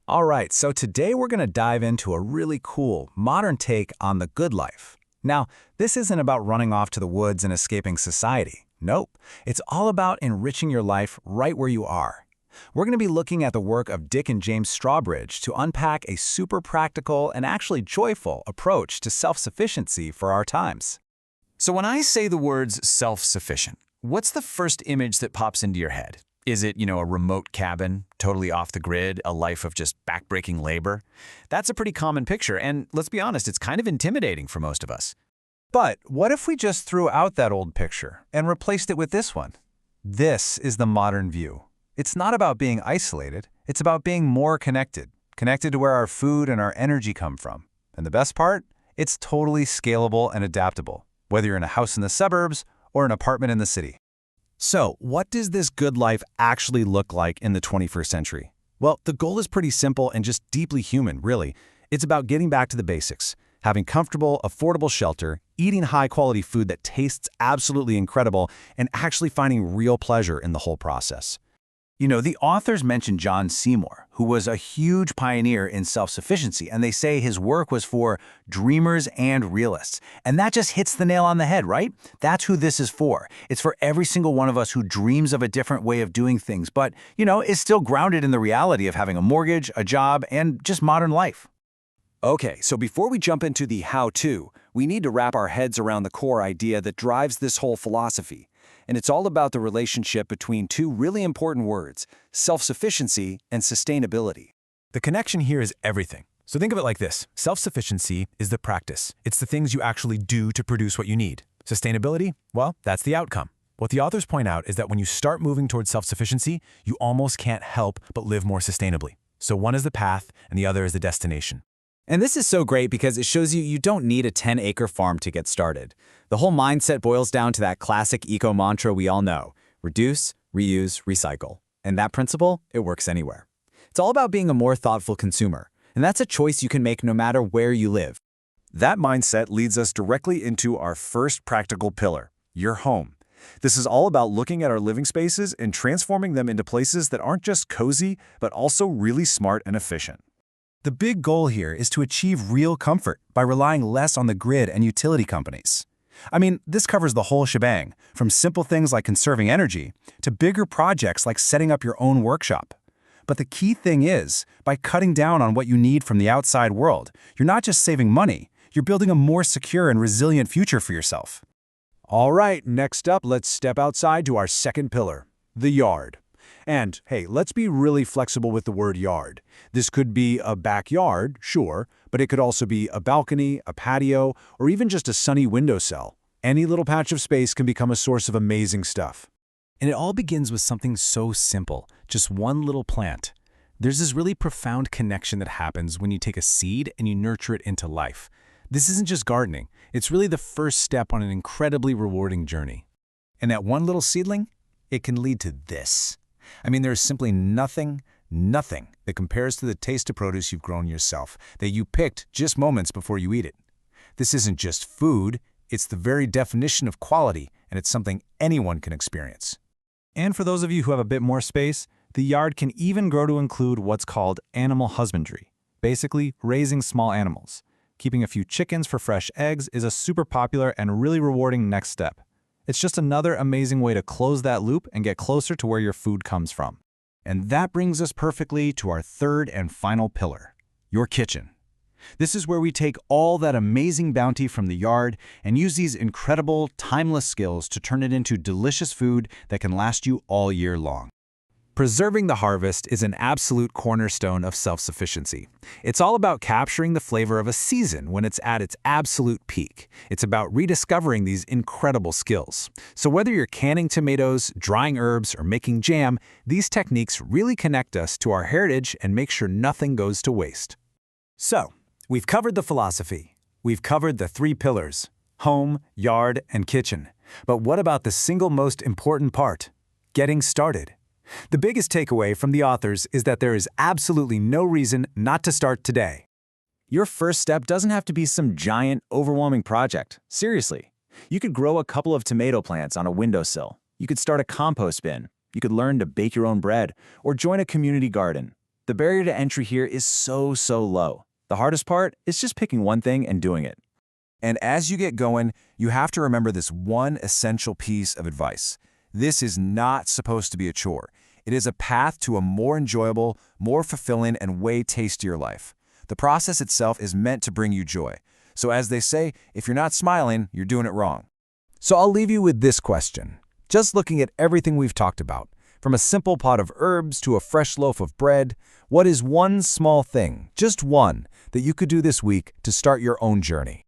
All right, so today we're going to dive into a really cool, modern take on the good life. Now, this isn't about running off to the woods and escaping society. Nope, it's all about enriching your life right where you are. We're going to be looking at the work of Dick and James Strawbridge to unpack a super practical and actually joyful approach to self-sufficiency for our times. So when I say the words self-sufficient, what's the first image that pops into your head? Is it, a remote cabin, totally off the grid, a life of just backbreaking labor? That's a pretty common picture, and let's be honest, it's kind of intimidating for most of us. But what if we just threw out that old picture and replaced it with this one? This is the modern view. It's not about being isolated, it's about being more connected to where our food and our energy come from. And the best part? It's totally scalable and adaptable, whether you're in a house in the suburbs or an apartment in the city. So, what does this good life actually look like in the 21st century? Well, the goal is pretty simple and just deeply human, really. It's about getting back to the basics, having comfortable, affordable shelter, eating high-quality food that tastes absolutely incredible, and actually finding real pleasure in the whole process. The authors mention John Seymour, who was a huge pioneer in self-sufficiency, and they say his work was for dreamers and realists. And that just hits the nail on the head, right? That's who this is for. It's for every single one of us who dreams of a different way of doing things, but, is still grounded in the reality of having a mortgage, a job, and just modern life. Okay, so before we jump into the how-to, we need to wrap our heads around the core idea that drives this whole philosophy. And it's all about the relationship between two really important words, self-sufficiency and sustainability. The connection here is everything. So think of it like this. Self-sufficiency is the practice. It's the things you actually do to produce what you need. Sustainability, well, that's the outcome. What the authors point out is that when you start moving towards self-sufficiency, you almost can't help but live more sustainably. So one is the path and the other is the destination. And this is so great because it shows you don't need a 10-acre farm to get started. The whole mindset boils down to that classic eco mantra we all know: reduce, reuse, recycle. And that principle, it works anywhere. It's all about being a more thoughtful consumer, and that's a choice you can make no matter where you live. That mindset leads us directly into our first practical pillar, your home. This is all about looking at our living spaces and transforming them into places that aren't just cozy, but also really smart and efficient. The big goal here is to achieve real comfort by relying less on the grid and utility companies. I mean, this covers the whole shebang, from simple things like conserving energy to bigger projects like setting up your own workshop. But the key thing is, by cutting down on what you need from the outside world, you're not just saving money, you're building a more secure and resilient future for yourself. All right, next up, let's step outside to our second pillar, the yard. And hey, let's be really flexible with the word yard. This could be a backyard, sure, but it could also be a balcony, a patio, or even just a sunny windowsill. Any little patch of space can become a source of amazing stuff. And it all begins with something so simple, just one little plant. There's this really profound connection that happens when you take a seed and you nurture it into life. This isn't just gardening, it's really the first step on an incredibly rewarding journey. And that one little seedling, it can lead to this. I mean, there's simply nothing that compares to the taste of produce you've grown yourself, that you picked just moments before you eat it. This isn't just food, it's the very definition of quality, and it's something anyone can experience. And for those of you who have a bit more space, the yard can even grow to include what's called animal husbandry, basically raising small animals. Keeping a few chickens for fresh eggs is a super popular and really rewarding next step. It's just another amazing way to close that loop and get closer to where your food comes from. And that brings us perfectly to our third and final pillar, your kitchen. This is where we take all that amazing bounty from the yard and use these incredible, timeless skills to turn it into delicious food that can last you all year long. Preserving the harvest is an absolute cornerstone of self-sufficiency. It's all about capturing the flavor of a season when it's at its absolute peak. It's about rediscovering these incredible skills. So whether you're canning tomatoes, drying herbs, or making jam, these techniques really connect us to our heritage and make sure nothing goes to waste. So, we've covered the philosophy. We've covered the three pillars: home, yard, and kitchen. But what about the single most important part? Getting started. The biggest takeaway from the authors is that there is absolutely no reason not to start today. Your first step doesn't have to be some giant, overwhelming project. Seriously. You could grow a couple of tomato plants on a windowsill. You could start a compost bin. You could learn to bake your own bread or join a community garden. The barrier to entry here is so low. The hardest part is just picking one thing and doing it. And as you get going, you have to remember this one essential piece of advice. This is not supposed to be a chore. It is a path to a more enjoyable, more fulfilling, and way tastier life. The process itself is meant to bring you joy. So as they say, if you're not smiling, you're doing it wrong. So I'll leave you with this question. Just looking at everything we've talked about, from a simple pot of herbs to a fresh loaf of bread, what is one small thing, just one, that you could do this week to start your own journey?